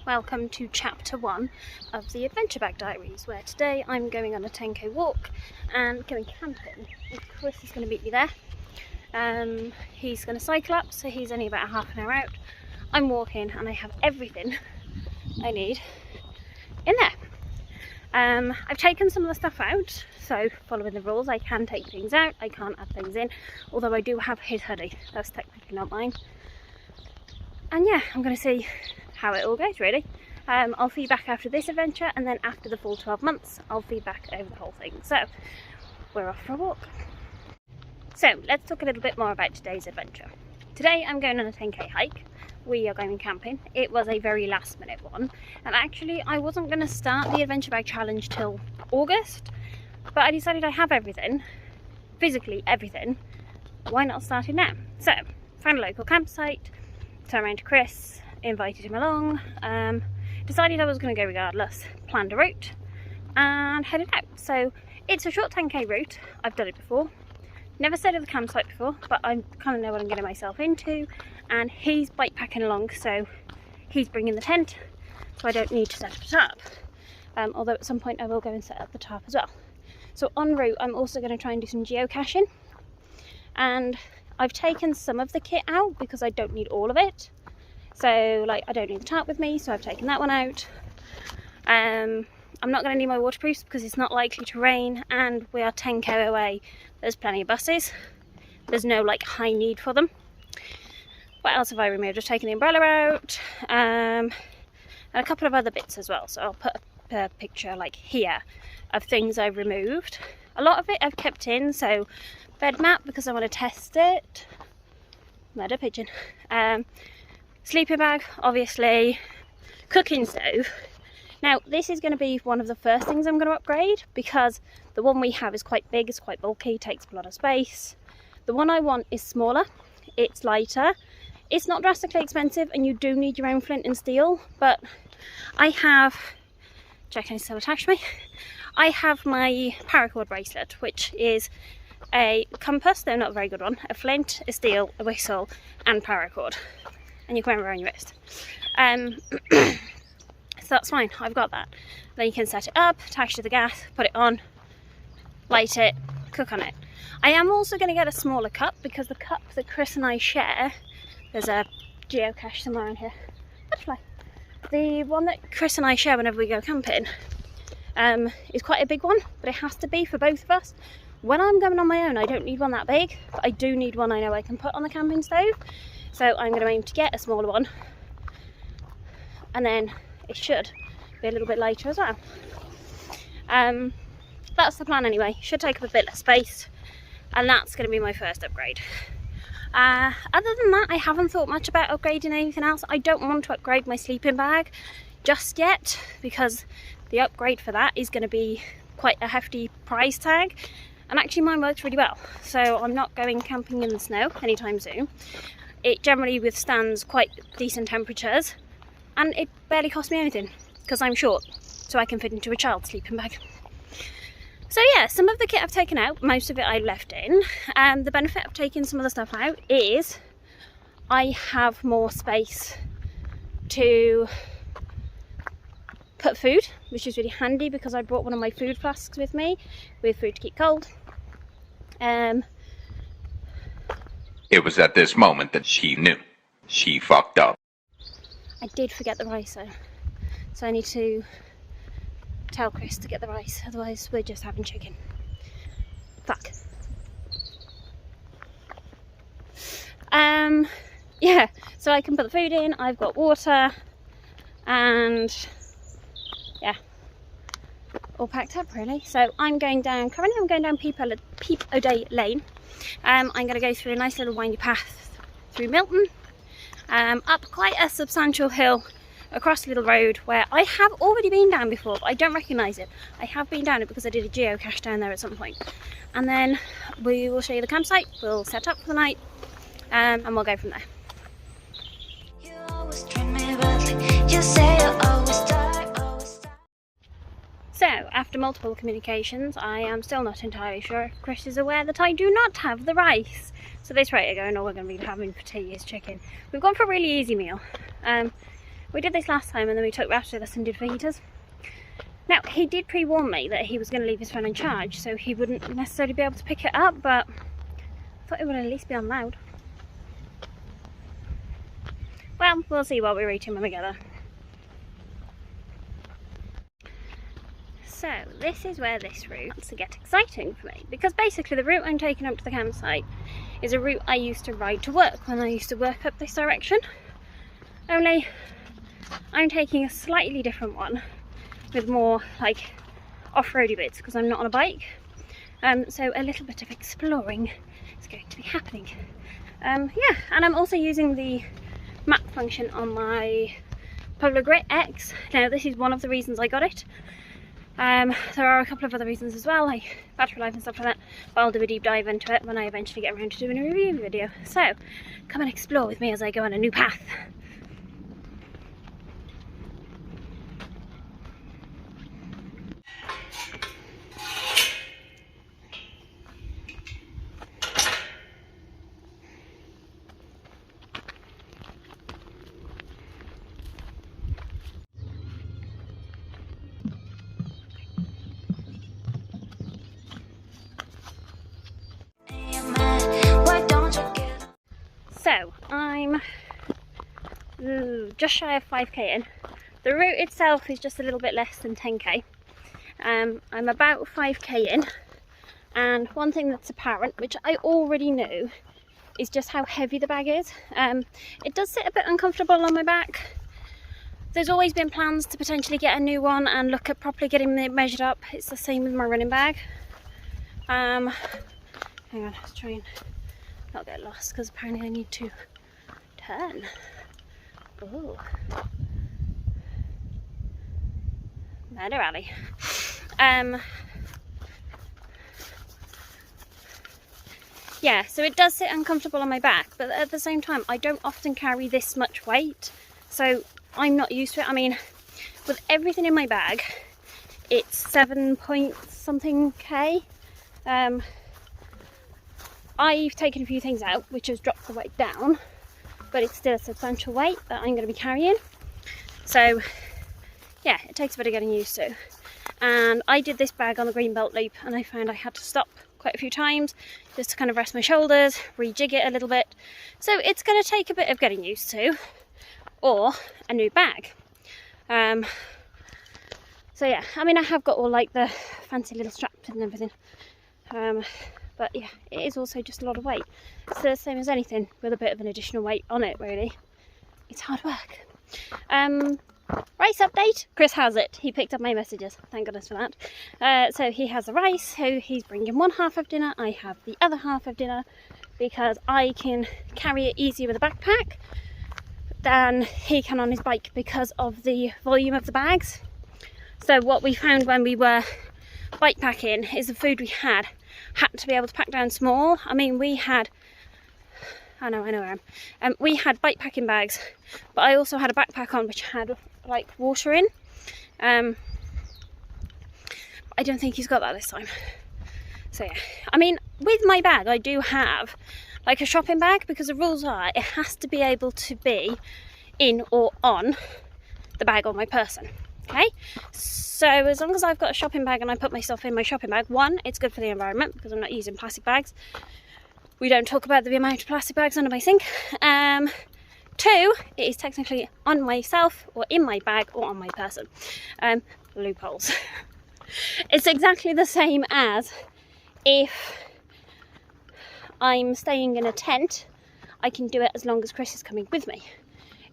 welcome to chapter 1 of the Adventure Bag Diaries, where today I'm going on a 10k walk and going camping. Chris is going to meet me there. He's going to cycle up, so he's only about half an hour out. I'm walking and I have everything I need in there. I've taken some of the stuff out, so following the rules I can take things out, I can't add things in, although I do have his hoodie, that's technically not mine. And yeah, I'm going to see how it all goes really. I'll feedback after this adventure, and then after the full 12 months I'll feedback over the whole thing. So we're off for a walk. So let's talk a little bit more about today's adventure. Today I'm going on a 10k hike. We are going camping. It was a very last minute one, and actually I wasn't going to start the adventure bag challenge till August, but I decided I have everything, physically everything, why not start it now? So found a local campsite, turned around to Chris, invited him along, decided I was going to go regardless, planned a route and headed out. So it's a short 10k route. I've done it before, never stayed at the campsite before, but I kind of know what I'm getting myself into, and he's bike packing along, so he's bringing the tent, so I don't need to set it up, although at some point I will go and set up the tarp as well. So en route I'm also going to try and do some geocaching, and I've taken some of the kit out because I don't need all of it. So like, I don't need the tarp with me, so I've taken that one out. I'm not going to need my waterproofs because it's not likely to rain, and we are 10k away. There's plenty of buses. There's no like high need for them. What else have I removed? I've taken the umbrella out, and a couple of other bits as well. So I'll put a picture like here of things I've removed. A lot of it I've kept in, so bed mat because I want to test it. Murder pigeon. Sleeping bag, obviously. Cooking stove. Now this is going to be one of the first things I'm going to upgrade, because the one we have is quite big, it's quite bulky, takes up a lot of space. The one I want is smaller, it's lighter, it's not drastically expensive, and you do need your own flint and steel, but I have, check and still attached me, I have my paracord bracelet, which is a compass, though not a very good one, a flint, a steel, a whistle and paracord, and you can wear it around your wrist. So that's fine, I've got that. Then you can set it up, attach to the gas, put it on, light it, cook on it. I am also going to get a smaller cup, because the cup that Chris and I share, there's a geocache somewhere around here, butterfly. The one that Chris and I share whenever we go camping is quite a big one, but it has to be for both of us. When I'm going on my own I don't need one that big, but I do need one I know I can put on the camping stove. So I'm going to aim to get a smaller one, and then it should be a little bit lighter as well. That's the plan anyway. Should take up a bit less space, and that's going to be my first upgrade. Other than that, I haven't thought much about upgrading anything else. I don't want to upgrade my sleeping bag just yet, because the upgrade for that is going to be quite a hefty price tag, and actually mine works really well, so I'm not going camping in the snow anytime soon. It generally withstands quite decent temperatures, and it barely costs me anything because I'm short, so I can fit into a child's sleeping bag. So yeah, some of the kit I've taken out, most of it I left in. The benefit of taking some of the stuff out is I have more space to put food, which is really handy because I brought one of my food flasks with me with food to keep cold. It was at this moment that she knew she fucked up. I did forget the rice though, so I need to tell Chris to get the rice, otherwise we're just having chicken. Fuck. Yeah, so I can put the food in, I've got water, and yeah, all packed up really. So I'm going down, currently I'm going down Peep O'Day Lane. I'm going to go through a nice little windy path through Milton, up quite a substantial hill, across a little road where I have already been down before, but I don't recognise it. I have been down it because I did a geocache down there at some point. And then we will show you the campsite, we'll set up for the night, and we'll go from there. So, after multiple communications, I am still not entirely sure if Chris is aware that I do not have the rice. So this rate of going, all we're going to be having for tea is chicken. We've gone for a really easy meal. We did this last time and then we took Rash with us and did fajitas. Now, he did pre-warn me that he was going to leave his phone in charge, so he wouldn't necessarily be able to pick it up, but I thought it would at least be on loud. Well, we'll see what we're eating when we get there. So, this is where this route starts to get exciting for me, because basically the route I'm taking up to the campsite is a route I used to ride to work when I used to work up this direction. Only, I'm taking a slightly different one with more like off-roady bits because I'm not on a bike. So a little bit of exploring is going to be happening. Yeah, and I'm also using the map function on my Polo Grit X. Now this is one of the reasons I got it. There are a couple of other reasons as well, like battery life and stuff like that, but I'll do a deep dive into it when I eventually get around to doing a review video. So come and explore with me as I go on a new path. So, I'm just shy of 5k in. The route itself is just a little bit less than 10k. I'm about 5k in, and one thing that's apparent, which I already knew, is just how heavy the bag is. It does sit a bit uncomfortable on my back. There's always been plans to potentially get a new one and look at properly getting it measured up. It's the same with my running bag. Hang on, let's try and not get lost because apparently I need to turn. Oh, murder alley. Yeah, so it does sit uncomfortable on my back, but at the same time I don't often carry this much weight, so I'm not used to it. I mean, with everything in my bag, it's 7 point something k. I've taken a few things out which has dropped the weight down, but it's still a substantial weight that I'm going to be carrying. So yeah, it takes a bit of getting used to. And I did this bag on the Greenbelt Loop and I found I had to stop quite a few times just to kind of rest my shoulders, rejig it a little bit. So it's going to take a bit of getting used to, or a new bag. So yeah, I mean I have got all like the fancy little straps and everything. But yeah, it is also just a lot of weight. It's the same as anything with a bit of an additional weight on it, really. It's hard work. Rice update. Chris has it. He picked up my messages. Thank goodness for that. So he has the rice. So he's bringing one half of dinner. I have the other half of dinner because I can carry it easier with a backpack than he can on his bike because of the volume of the bags. So what we found when we were bike packing is the food we had to be able to pack down small. I mean, we had, I know where I am. We had bike packing bags, but I also had a backpack on which had like water in. I don't think he's got that this time. So yeah, I mean, with my bag, I do have like a shopping bag because the rules are it has to be able to be in or on the bag on my person. Okay, so as long as I've got a shopping bag and I put my stuff in my shopping bag, one, it's good for the environment because I'm not using plastic bags. We don't talk about the amount of plastic bags under my sink. Two, it is technically on myself or in my bag or on my person. Loopholes. It's exactly the same as if I'm staying in a tent, I can do it as long as Chris is coming with me.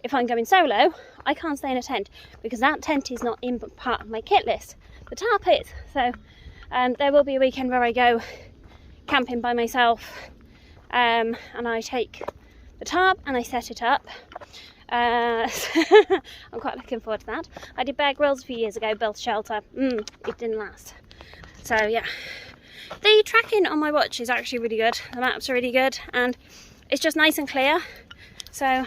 If I'm going solo, I can't stay in a tent because that tent is not in part of my kit list. The tarp is. So there will be a weekend where I go camping by myself and I take the tarp and I set it up. I'm quite looking forward to that. I did Bear Grylls a few years ago, built a shelter. It didn't last. So yeah. The tracking on my watch is actually really good. The maps are really good and it's just nice and clear. So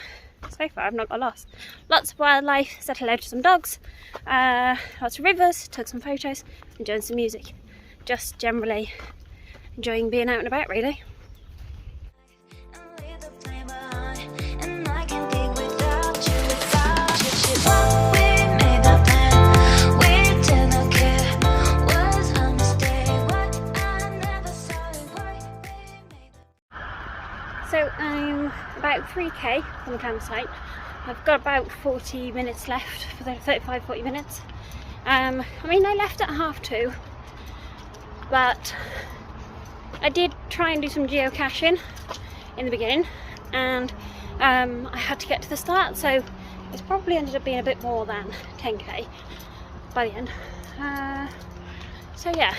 far I've not got lost. Lots of wildlife, said hello to some dogs, lots of rivers, took some photos, enjoying some music. Just generally enjoying being out and about, really. Oh 5k from the campsite. I've got about 40 minutes left for the 35-40 minutes. I mean, I left at 2:30, but I did try and do some geocaching in the beginning, and I had to get to the start, so it's probably ended up being a bit more than 10k by the end. So yeah,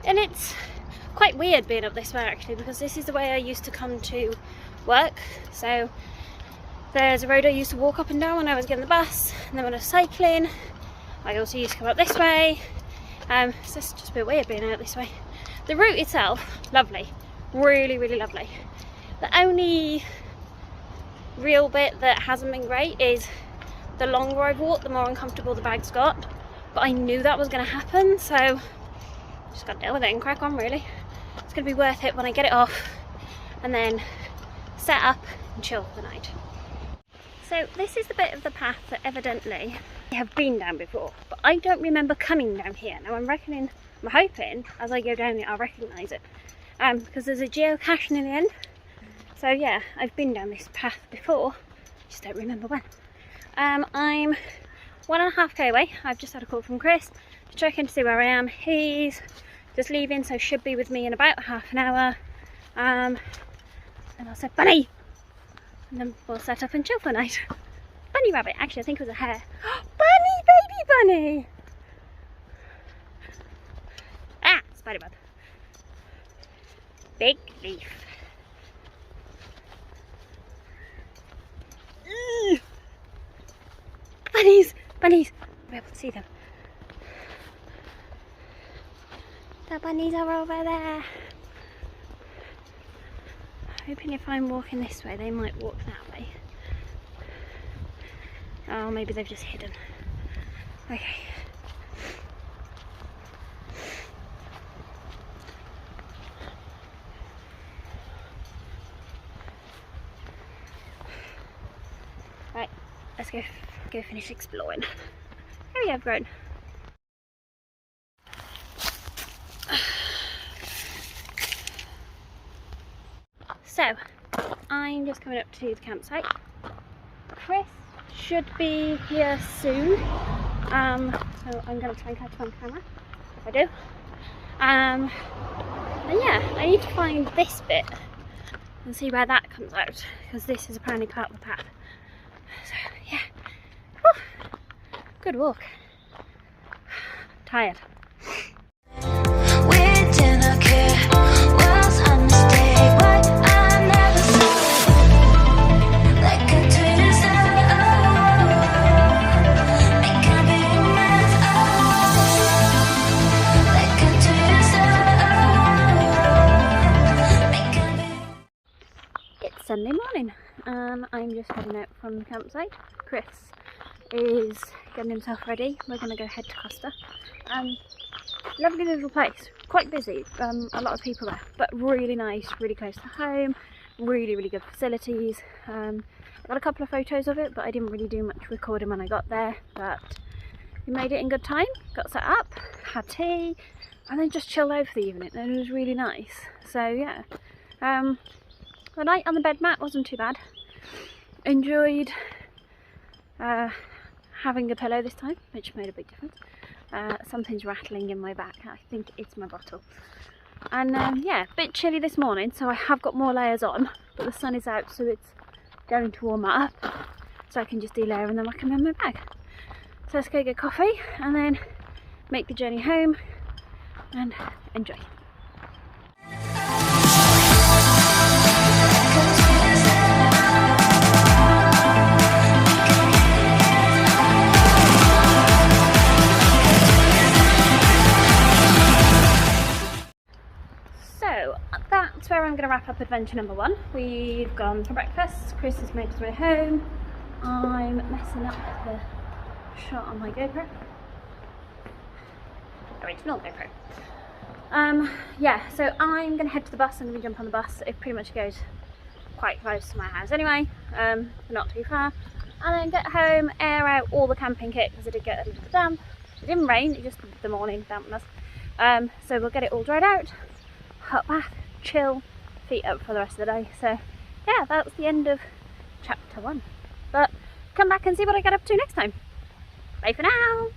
and it's quite weird being up this way actually, because this is the way I used to come to work. So there's a road I used to walk up and down when I was getting the bus, and then when I was cycling I also used to come up this way. So it's just a bit weird being out this way. The route itself, lovely, really lovely. The only real bit that hasn't been great is the longer I've walked, the more uncomfortable the bag's got. But I knew that was going to happen, so just got to deal with it and crack on really. It's going to be worth it when I get it off and then set up and chill for the night. So this is the bit of the path that evidently I have been down before, but I don't remember coming down here. Now I'm hoping as I go down it I'll recognise it, because there's a geocache near the end. So yeah, I've been down this path before, just don't remember when. I'm 1.5k away. I've just had a call from Chris to check in to see where I am. He's just leaving, so should be with me in about half an hour. And I said, Bunny! And then we'll set up and chill for the night. Bunny rabbit, actually I think it was a hare. Bunny, baby bunny! Ah, spider web. Big leaf. Bunnies! Bunnies! I'll be able to see them. The bunnies are over there. Hoping if I'm walking this way they might walk that way. Oh, maybe they've just hidden. Okay. Right, let's go finish exploring. Here we have grown. So, I'm just coming up to the campsite. Chris should be here soon, so I'm going to try and catch him on camera if I do. And yeah, I need to find this bit and see where that comes out, because this is apparently part of the path. So yeah, whew. Good walk. Tired. Sunday morning, and I'm just heading out from the campsite. Chris is getting himself ready. We're going to go head to Costa. Lovely little place, quite busy, a lot of people there, but really nice, really close to home, really good facilities. I got a couple of photos of it, but I didn't really do much recording when I got there, but we made it in good time, got set up, had tea, and then just chilled out for the evening, and it was really nice. So yeah, the night on the bed mat wasn't too bad. Enjoyed having a pillow this time, which made a big difference. Something's rattling in my back, I think it's my bottle. And yeah, a bit chilly this morning, so I have got more layers on, but the sun is out, so it's going to warm up, so I can just delayer and then I can in my bag. So let's go get coffee and then make the journey home and enjoy. That's where I'm going to wrap up adventure number 1. We've gone for breakfast, Chris has made his way home, I'm messing up the shot on my GoPro, original GoPro. Yeah, so I'm going to head to the bus. I'm going to jump on the bus. It pretty much goes quite close to my house anyway, but not too far, and then get home, air out all the camping kit because it did get a little damp. It didn't rain, it just the morning dampness. So we'll get it all dried out, hot bath, chill, feet up for the rest of the day. So yeah, that's the end of chapter 1. But come back and see what I get up to next time. Bye for now!